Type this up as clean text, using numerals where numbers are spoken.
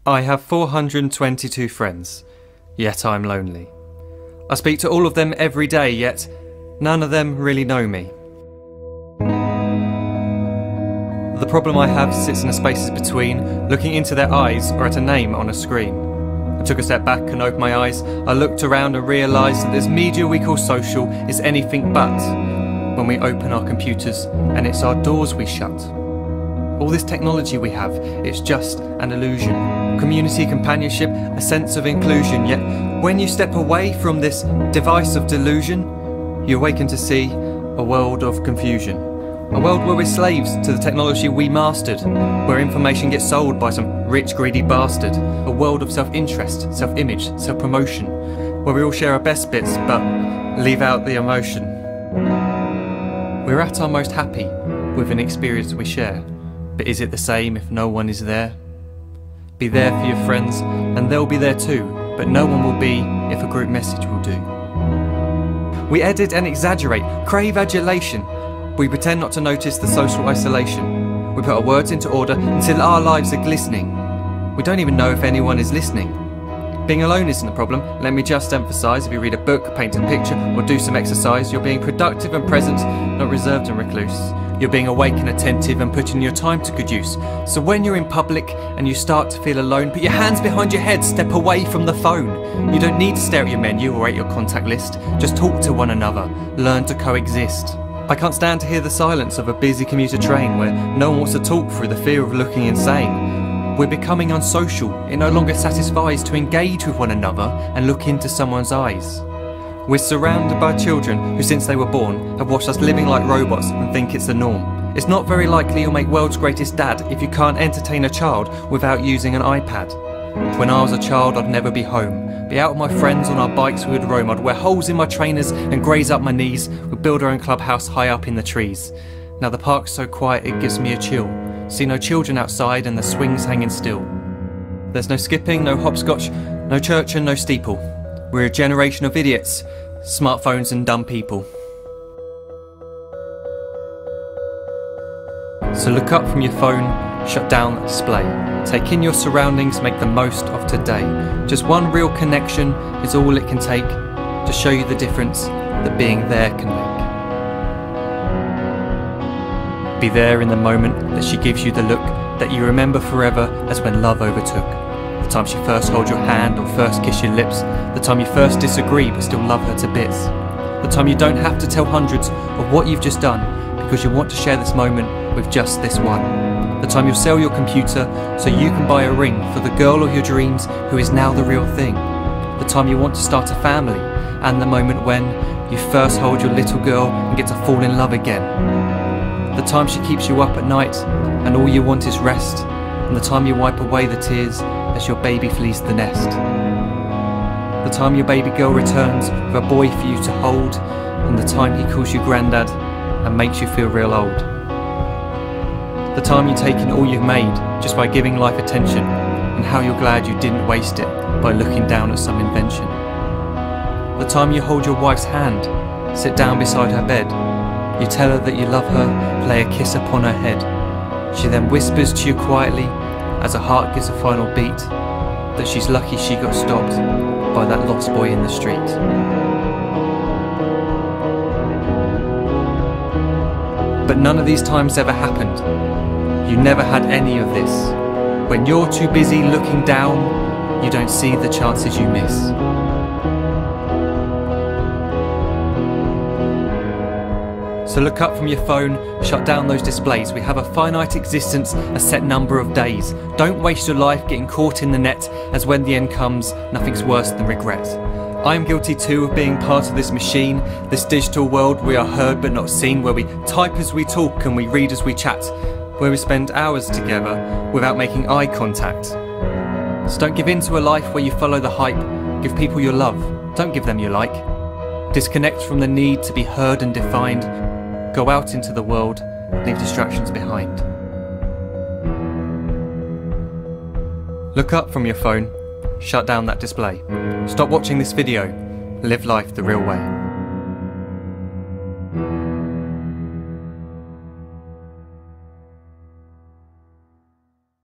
I have 422 friends, yet I'm lonely. I speak to all of them every day, yet none of them really know me. The problem I have sits in the spaces between looking into their eyes or at a name on a screen. I took a step back and opened my eyes. I looked around and realised that this media we call social is anything but when we open our computers and it's our doors we shut. All this technology we have, it's just an illusion. Community, companionship, a sense of inclusion. Yet when you step away from this device of delusion, you awaken to see a world of confusion. A world where we're slaves to the technology we mastered, where information gets sold by some rich, greedy bastard. A world of self-interest, self-image, self-promotion, where we all share our best bits but leave out the emotion. We're at our most happy with an experience we share. But is it the same if no one is there? Be there for your friends and they'll be there too, but no one will be if a group message will do. We edit and exaggerate, crave adulation. We pretend not to notice the social isolation. We put our words into order until our lives are glistening. We don't even know if anyone is listening. Being alone isn't the problem, let me just emphasise. If you read a book, paint a picture or do some exercise, you're being productive and present, not reserved and recluse. You're being awake and attentive and putting your time to good use. So when you're in public and you start to feel alone, put your hands behind your head, step away from the phone. You don't need to stare at your menu or at your contact list. Just talk to one another, learn to coexist. I can't stand to hear the silence of a busy commuter train where no one wants to talk through the fear of looking insane. We're becoming unsocial. It no longer satisfies to engage with one another and look into someone's eyes. We're surrounded by children who since they were born have watched us living like robots and think it's the norm. It's not very likely you'll make world's greatest dad if you can't entertain a child without using an iPad. When I was a child I'd never be home. Be out with my friends on our bikes we would roam. I'd wear holes in my trainers and graze up my knees. We'd build our own clubhouse high up in the trees. Now the park's so quiet it gives me a chill. See no children outside and the swings hanging still. There's no skipping, no hopscotch, no church and no steeple. We're a generation of idiots, smartphones and dumb people. So look up from your phone, shut down the display. Take in your surroundings, make the most of today. Just one real connection is all it can take to show you the difference that being there can make. Be there in the moment that she gives you the look that you remember forever as when love overtook. The time she first holds your hand or first kiss your lips. The time you first disagree but still love her to bits. The time you don't have to tell hundreds of what you've just done because you want to share this moment with just this one. The time you'll sell your computer so you can buy a ring for the girl of your dreams who is now the real thing. The time you want to start a family and the moment when you first hold your little girl and get to fall in love again. The time she keeps you up at night and all you want is rest. And the time you wipe away the tears as your baby flees the nest. The time your baby girl returns with a boy for you to hold, and the time he calls you granddad and makes you feel real old. The time you take in all you've made just by giving life attention, and how you're glad you didn't waste it by looking down at some invention. The time you hold your wife's hand, sit down beside her bed, you tell her that you love her, lay a kiss upon her head. She then whispers to you quietly as her heart gives a final beat that she's lucky she got stopped by that lost boy in the street. But none of these times ever happened. You never had any of this. When you're too busy looking down, you don't see the chances you miss. So look up from your phone, shut down those displays. We have a finite existence, a set number of days. Don't waste your life getting caught in the net, as when the end comes, nothing's worse than regret. I am guilty too of being part of this machine, this digital world we are heard but not seen, where we type as we talk and we read as we chat, where we spend hours together without making eye contact. So don't give in to a life where you follow the hype. Give people your love, don't give them your like. Disconnect from the need to be heard and defined. Go out into the world, leave distractions behind. Look up from your phone, shut down that display. Stop watching this video, live life the real way.